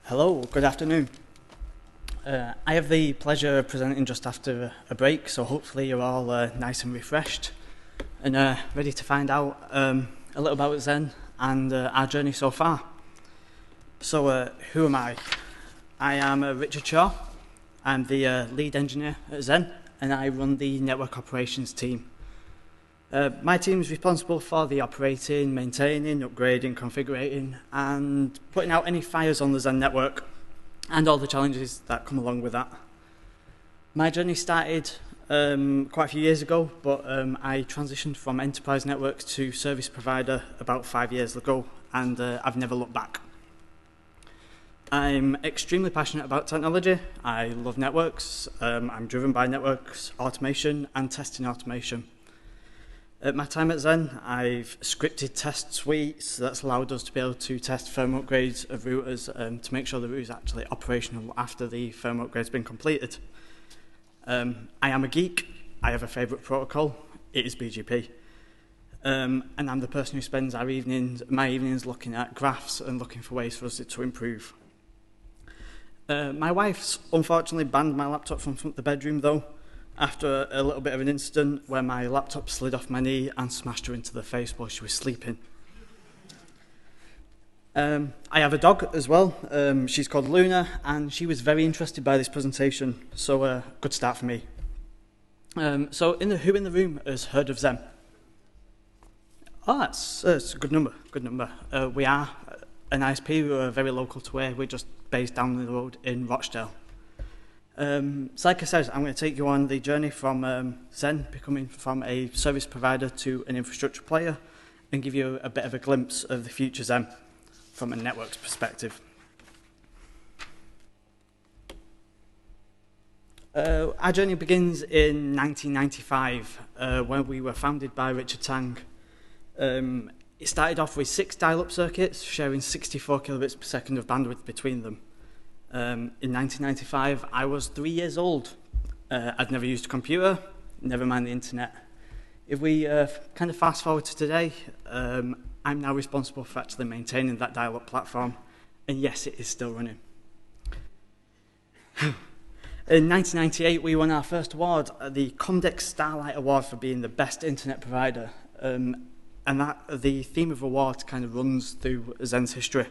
Hello, good afternoon. I have the pleasure of presenting just after a break, so hopefully you're all nice and refreshed and ready to find out a little about Zen and our journey so far. So who am I? I am Richard Shaw. I'm the lead engineer at Zen and I run the network operations team. My team is responsible for the operating, maintaining, upgrading, configuring and putting out any fires on the Zen network and all the challenges that come along with that. My journey started quite a few years ago, but I transitioned from enterprise networks to service provider about 5 years ago, and I've never looked back. I'm extremely passionate about technology. I love networks. I'm driven by networks, automation and testing automation. At my time at Zen, I've scripted test suites that's allowed us to be able to test firmware upgrades of routers to make sure the router is actually operational after the firmware upgrade has been completed. I am a geek. I have a favourite protocol. It is BGP. And I'm the person who spends my evenings looking at graphs and looking for ways for us to improve. My wife's unfortunately banned my laptop from the bedroom though, after a little bit of an incident where my laptop slid off my knee and smashed her into the face while she was sleeping. I have a dog as well. She's called Luna, and she was very interested by this presentation, so good start for me. So who in the room has heard of Zen? Oh, that's a good number, we are an ISP, we're very local to where we're just based down the road in Rochdale. So like I said, I'm going to take you on the journey from Zen, becoming from a service provider to an infrastructure player, and give you a bit of a glimpse of the future Zen from a networks perspective. Our journey begins in 1995, when we were founded by Richard Tang. It started off with 6 dial-up circuits, sharing 64 kilobits per second of bandwidth between them. In 1995, I was 3 years old. I'd never used a computer, never mind the internet. If we kind of fast forward to today, I'm now responsible for actually maintaining that dial-up platform, and yes, it is still running. In 1998, we won our first award, the Comdex Starlight Award for being the best internet provider, and the theme of awards kind of runs through Zen's history.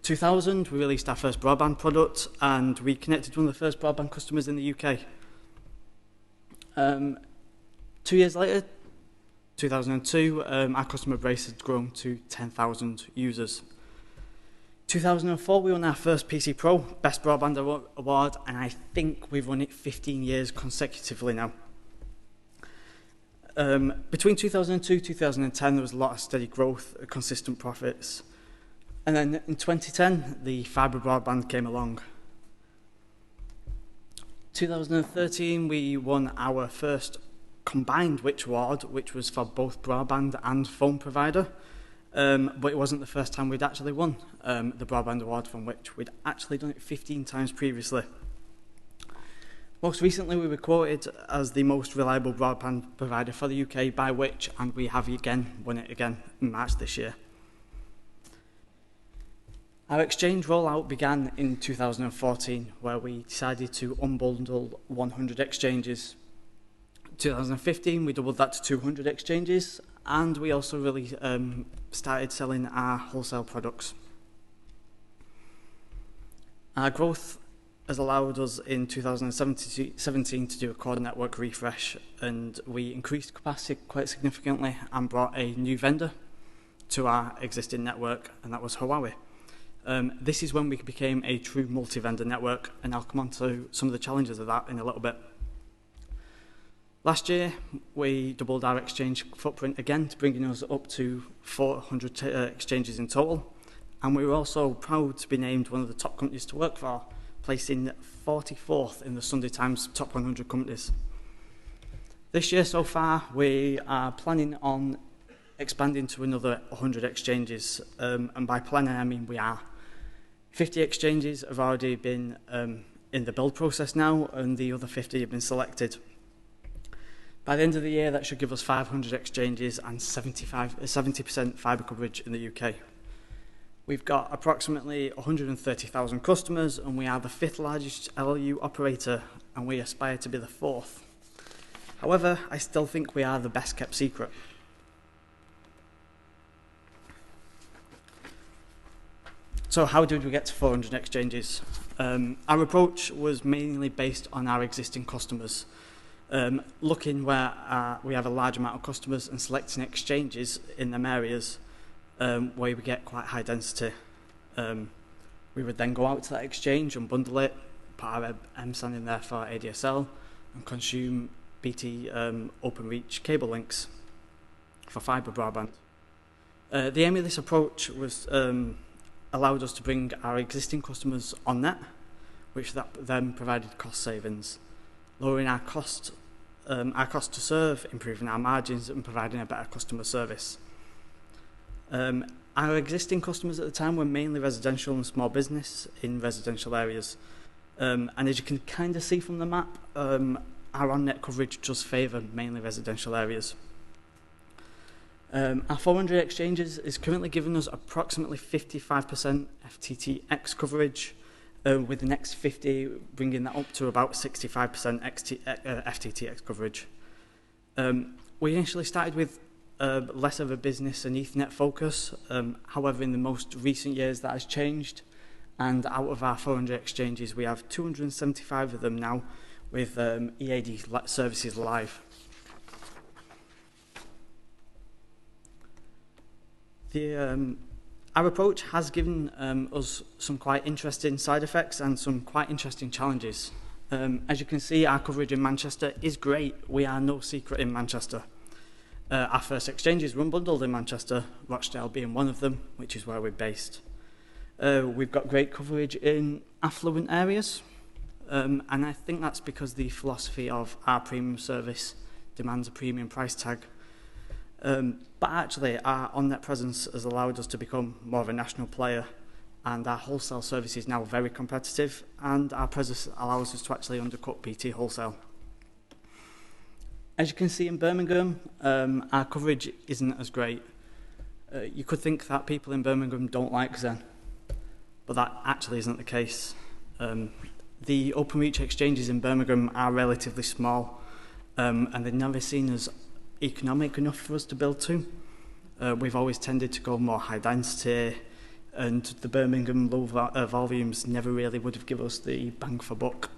2000, we released our first broadband product, and we connected one of the first broadband customers in the UK. 2 years later, 2002, our customer base had grown to 10,000 users. 2004, we won our first PC Pro Best Broadband Award, and I think we've won it 15 years consecutively now. Between 2002 and 2010, there was a lot of steady growth, consistent profits. And then in 2010, the fibre broadband came along. 2013, we won our first combined Which Award, which was for both broadband and phone provider. But it wasn't the first time we'd actually won the broadband award, from which we'd actually done it 15 times previously. Most recently, we were quoted as the most reliable broadband provider for the UK by Which, and we have won it again in March this year. Our exchange rollout began in 2014, where we decided to unbundle 100 exchanges. 2015, we doubled that to 200 exchanges, and we also really started selling our wholesale products. Our growth has allowed us in 2017 to do a core network refresh, and we increased capacity quite significantly and brought a new vendor to our existing network, and that was Huawei. This is when we became a true multi-vendor network, and I'll come on to some of the challenges of that in a little bit. Last year, we doubled our exchange footprint again, to bringing us up to 400 exchanges in total, and we were also proud to be named one of the top companies to work for, placing 44th in the Sunday Times top 100 companies. This year so far, we are planning on expanding to another 100 exchanges, and by planning I mean we are. 50 exchanges have already been in the build process now, and the other 50 have been selected. By the end of the year, that should give us 500 exchanges and 70% fibre coverage in the UK. We've got approximately 130,000 customers, and we are the 5th largest LLU operator, and we aspire to be the 4th. However, I still think we are the best kept secret. So how did we get to 400 exchanges? Our approach was mainly based on our existing customers. Looking where we have a large amount of customers and selecting exchanges in them areas where we get quite high density. We would then go out to that exchange and bundle it, put our MSAN in there for ADSL, and consume BT OpenReach cable links for fibre broadband. The aim of this approach was allowed us to bring our existing customers on net, which that then provided cost savings, lowering our cost to serve, improving our margins, and providing a better customer service. Our existing customers at the time were mainly residential and small business in residential areas. And as you can kind of see from the map, our on-net coverage does favour mainly residential areas. Our 400 exchanges is currently giving us approximately 55% FTTX coverage, with the next 50 bringing that up to about 65% FTTX coverage. We initially started with less of a business and Ethernet focus. However, in the most recent years that has changed, and out of our 400 exchanges we have 275 of them now with EAD services live. Our approach has given us some quite interesting side effects and some quite interesting challenges. As you can see, our coverage in Manchester is great. We are no secret in Manchester. Our first exchanges were unbundled in Manchester, Rochdale being one of them, which is where we're based. We've got great coverage in affluent areas, and I think that's because the philosophy of our premium service demands a premium price tag. But actually, our on-net presence has allowed us to become more of a national player, and our wholesale service is now very competitive, and our presence allows us to actually undercut BT wholesale. As you can see in Birmingham, our coverage isn't as great. You could think that people in Birmingham don't like Zen, but that actually isn't the case. The OpenReach exchanges in Birmingham are relatively small, and they're never seen as economic enough for us to build to. We've always tended to go more high density, and the Birmingham low volumes never really would have given us the bang for buck.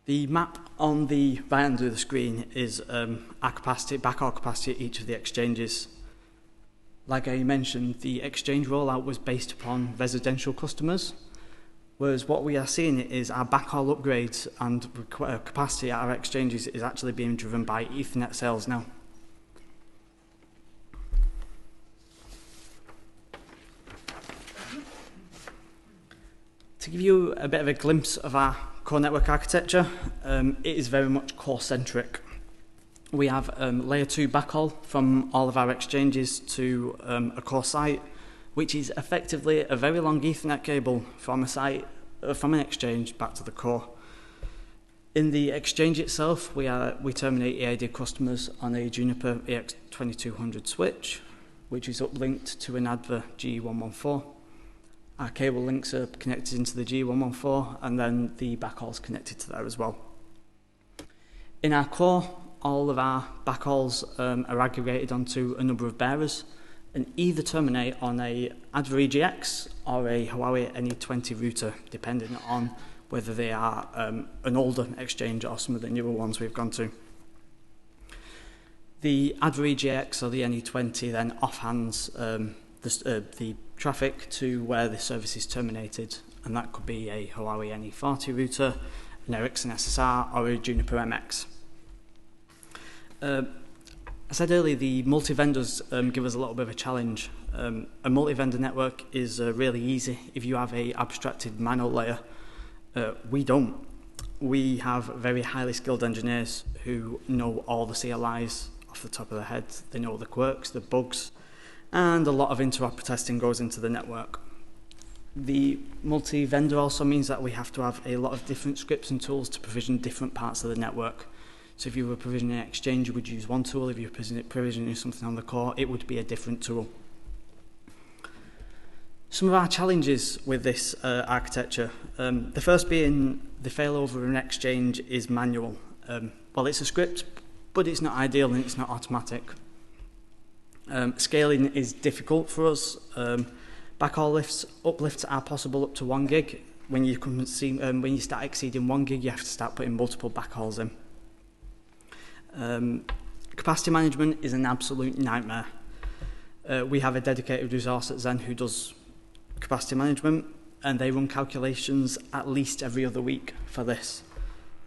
The map on the right hand of the screen is our capacity, backhaul capacity at each of the exchanges. Like I mentioned, the exchange rollout was based upon residential customers, whereas what we are seeing is our backhaul upgrades and capacity at our exchanges is actually being driven by Ethernet sales now. To give you a bit of a glimpse of our core network architecture, it is very much core-centric. We have layer 2 backhaul from all of our exchanges to a core site, which is effectively a very long Ethernet cable from a site, from an exchange back to the core. In the exchange itself, we terminate EAD customers on a Juniper EX2200 switch, which is uplinked to an ADVA G114. Our cable links are connected into the G114, and then the backhaul is connected to there as well. In our core, all of our backhauls are aggregated onto a number of bearers and either terminate on a ADVA EGX or a Huawei NE20 router, depending on whether they are an older exchange or some of the newer ones we've gone to. The ADVA EGX or the NE20 then offhands the traffic to where the service is terminated, and that could be a Huawei NE40 router, an Ericsson SSR, or a Juniper MX. I said earlier, the multi-vendors give us a little bit of a challenge. A multi-vendor network is really easy if you have a abstracted MANO layer. We don't. We have very highly skilled engineers who know all the CLIs off the top of their head. They know the quirks, the bugs, and a lot of interoper testing goes into the network. The multi-vendor also means that we have to have a lot of different scripts and tools to provision different parts of the network. So if you were provisioning an exchange, you would use one tool. If you were provisioning something on the core, it would be a different tool. Some of our challenges with this architecture, the first being the failover of an exchange is manual. Well, it's a script, but it's not ideal and it's not automatic. Scaling is difficult for us. Backhaul uplifts are possible up to 1 gig. When you start exceeding 1 gig, you have to start putting multiple backhauls in. Capacity management is an absolute nightmare. We have a dedicated resource at Zen who does capacity management, and they run calculations at least every other week for this.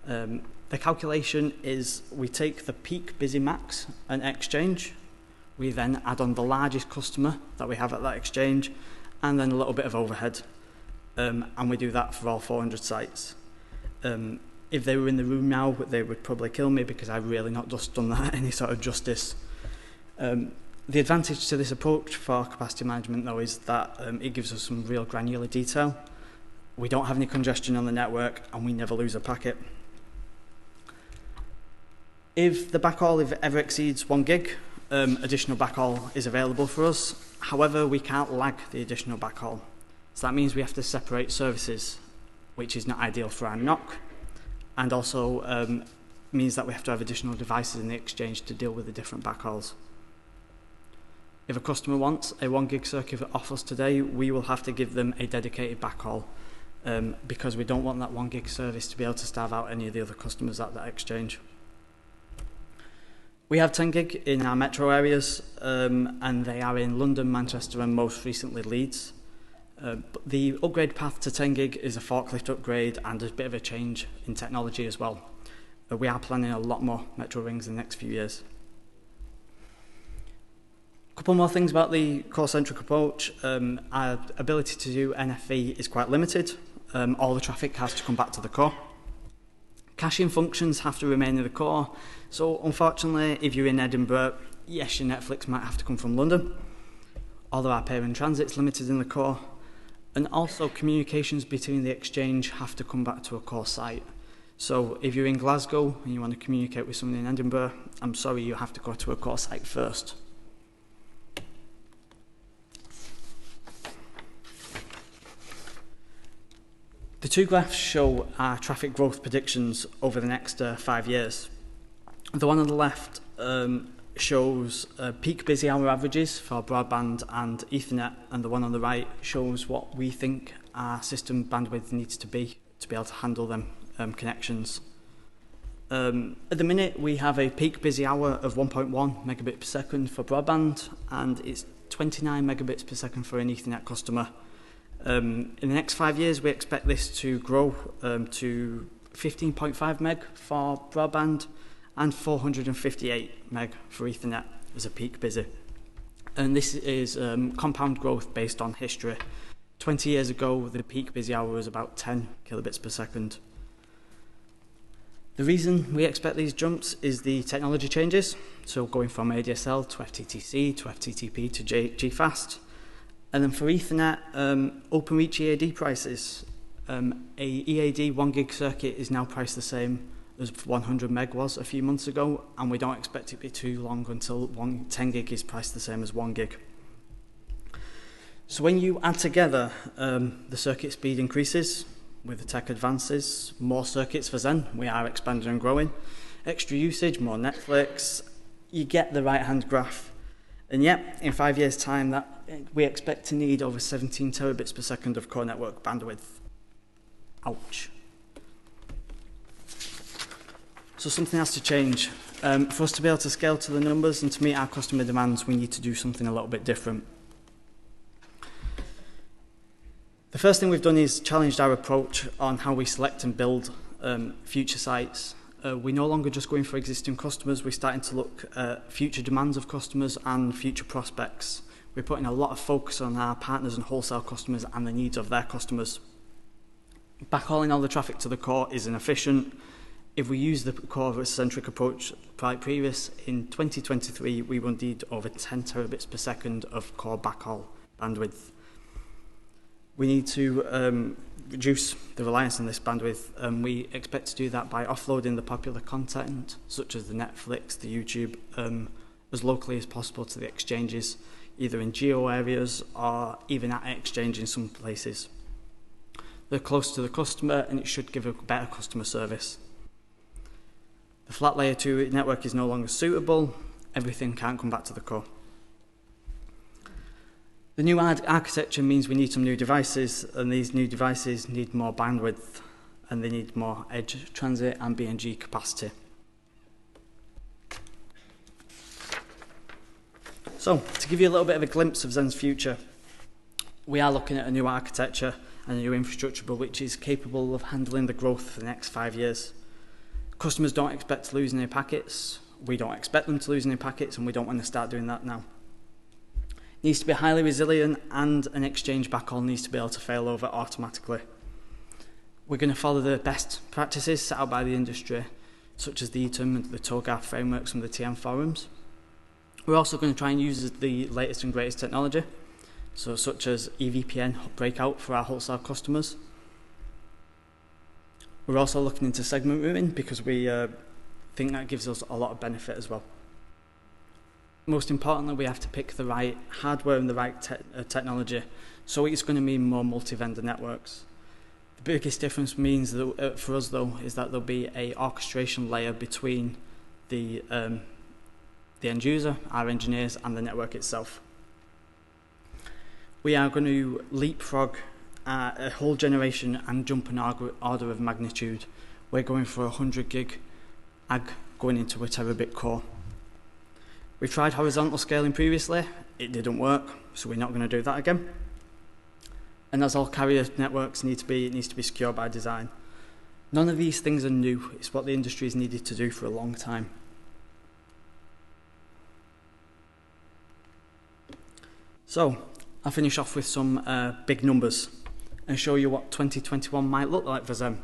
The calculation is we take the peak busy max and exchange, we then add on the largest customer that we have at that exchange, and then a little bit of overhead. And we do that for all 400 sites. If they were in the room now, they would probably kill me because I've really not just done that any sort of justice. The advantage to this approach for capacity management, though, is that it gives us some real granular detail. We don't have any congestion on the network, and we never lose a packet. If the backhaul ever exceeds 1 gig, additional backhaul is available for us. However, we can't lag the additional backhaul. So that means we have to separate services, which is not ideal for our NOC, and also means that we have to have additional devices in the exchange to deal with the different backhauls. If a customer wants a 1 gig circuit off us today, we will have to give them a dedicated backhaul because we don't want that 1 gig service to be able to starve out any of the other customers at that exchange. We have 10 gig in our metro areas, and they are in London, Manchester, and most recently Leeds. But the upgrade path to 10 gig is a forklift upgrade and a bit of a change in technology as well. We are planning a lot more metro rings in the next few years. A couple more things about the core-centric approach. Our ability to do NFV is quite limited. All the traffic has to come back to the core. Caching functions have to remain in the core. So unfortunately, if you're in Edinburgh, yes, your Netflix might have to come from London. Although our pay and transit's limited in the core. And also communications between the exchange have to come back to a core site. So if you're in Glasgow and you want to communicate with someone in Edinburgh, I'm sorry, you have to go to a core site first. The two graphs show our traffic growth predictions over the next 5 years. The one on the left shows peak busy hour averages for broadband and Ethernet, and the one on the right shows what we think our system bandwidth needs to be able to handle them connections. At the minute, we have a peak busy hour of 1.1 megabit per second for broadband, and it's 29 megabits per second for an Ethernet customer. In the next 5 years, we expect this to grow to 15.5 meg for broadband and 458 meg for Ethernet as a peak busy. And this is compound growth based on history. 20 years ago, the peak busy hour was about 10 kilobits per second. The reason we expect these jumps is the technology changes, so going from ADSL to FTTC to FTTP to GFast. And then for Ethernet, OpenReach EAD prices. A EAD 1 gig circuit is now priced the same as 100 meg was a few months ago, and we don't expect it to be too long until 10 gig is priced the same as 1 gig. So when you add together the circuit speed increases with the tech advances, more circuits for Zen, we are expanding and growing, extra usage, more Netflix, you get the right-hand graph. And yet, in 5 years' time, we expect to need over 17 terabits per second of core network bandwidth. Ouch. So something has to change. For us to be able to scale to the numbers and to meet our customer demands, we need to do something a little bit different. The first thing we've done is challenged our approach on how we select and build future sites. We're no longer just going for existing customers, we're starting to look at future demands of customers and future prospects. We're putting a lot of focus on our partners and wholesale customers and the needs of their customers. Backhauling all the traffic to the core is inefficient. If we use the core-centric approach previous, in 2023 we will need over 10 terabits per second of core backhaul bandwidth. We need to reduce the reliance on this bandwidth, and we expect to do that by offloading the popular content, such as the Netflix, the YouTube, as locally as possible to the exchanges, either in geo areas or even at exchange in some places. They're close to the customer and it should give a better customer service. The flat layer 2 network is no longer suitable. Everything can't come back to the core. The new architecture means we need some new devices, and these new devices need more bandwidth, and they need more edge transit and BNG capacity. So, to give you a little bit of a glimpse of Zen's future, we are looking at a new architecture and a new infrastructure which is capable of handling the growth for the next 5 years. Customers don't expect to lose any packets, we don't expect them to lose any packets, and we don't want to start doing that now. It needs to be highly resilient, and an exchange backhaul needs to be able to fail over automatically. We're going to follow the best practices set out by the industry, such as the ETM and the TOGAF frameworks and the TM forums. We're also going to try and use the latest and greatest technology, such as EVPN breakout for our wholesale customers. We're also looking into segment routing because we think that gives us a lot of benefit as well. Most importantly, we have to pick the right hardware and the right technology, so it's going to mean more multi-vendor networks. The biggest difference means that, for us though, is that there'll be a orchestration layer between the end user, our engineers, and the network itself. We are going to leapfrog a whole generation and jump an order of magnitude. We're going for 100 gig AG going into a terabit core. We've tried horizontal scaling previously, it didn't work, so we're not going to do that again. And as all carrier networks it needs to be secure by design. None of these things are new, it's what the industry has needed to do for a long time. So, I'll finish off with some big numbers and show you what 2021 might look like for Zen.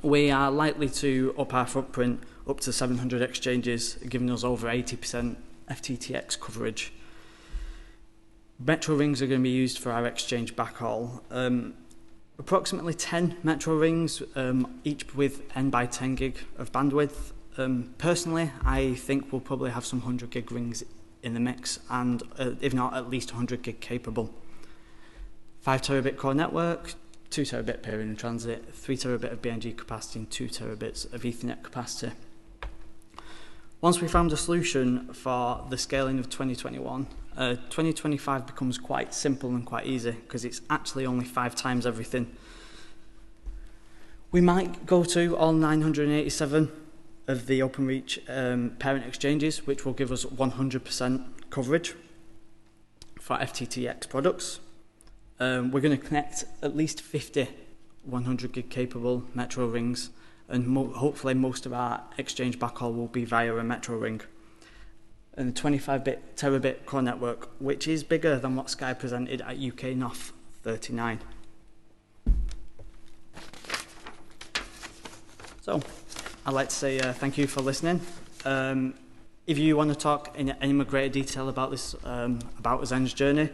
We are likely to up our footprint up to 700 exchanges, giving us over 80% FTTX coverage. Metro rings are going to be used for our exchange backhaul. Approximately 10 metro rings, each with N by 10 gig of bandwidth. Personally, I think we'll probably have some 100 gig rings in the mix, and if not, at least 100 gig capable. 5 terabit core network, 2 terabit peering and transit, 3 terabit of BNG capacity, and 2 terabits of Ethernet capacity. Once we found a solution for the scaling of 2021, 2025 becomes quite simple and quite easy because it's actually only 5 times everything. We might go to all 987 of the OpenReach parent exchanges, which will give us 100% coverage for FTTX products. We're going to connect at least 50 100 gig capable metro rings, and hopefully most of our exchange backhaul will be via a metro ring. And the 25 terabit core network, which is bigger than what Sky presented at UKNOF43. So, I'd like to say thank you for listening. If you want to talk in any more greater detail about this, about Zen's journey,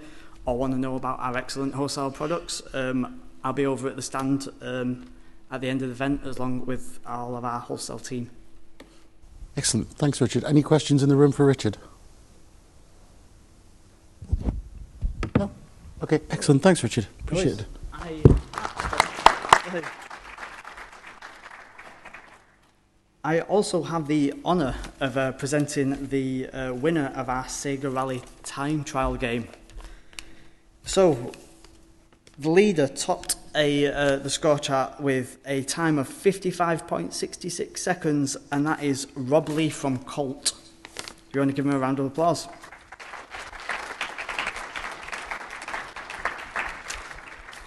or want to know about our excellent wholesale products, I'll be over at the stand at the end of the event, along with all of our wholesale team. Excellent. Thanks, Richard. Any questions in the room for Richard? No? Okay, excellent. Thanks, Richard. Appreciate it. I also have the honour of presenting the winner of our Sega Rally time trial game. So, the leader topped the score chart with a time of 55.66 seconds, and that is Rob Lee from Colt. Do you want to give him a round of applause?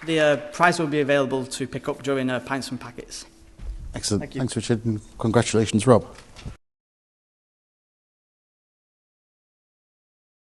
The prize will be available to pick up during Pints and Packets. Excellent. Thank you. Thanks, Richard, and congratulations, Rob.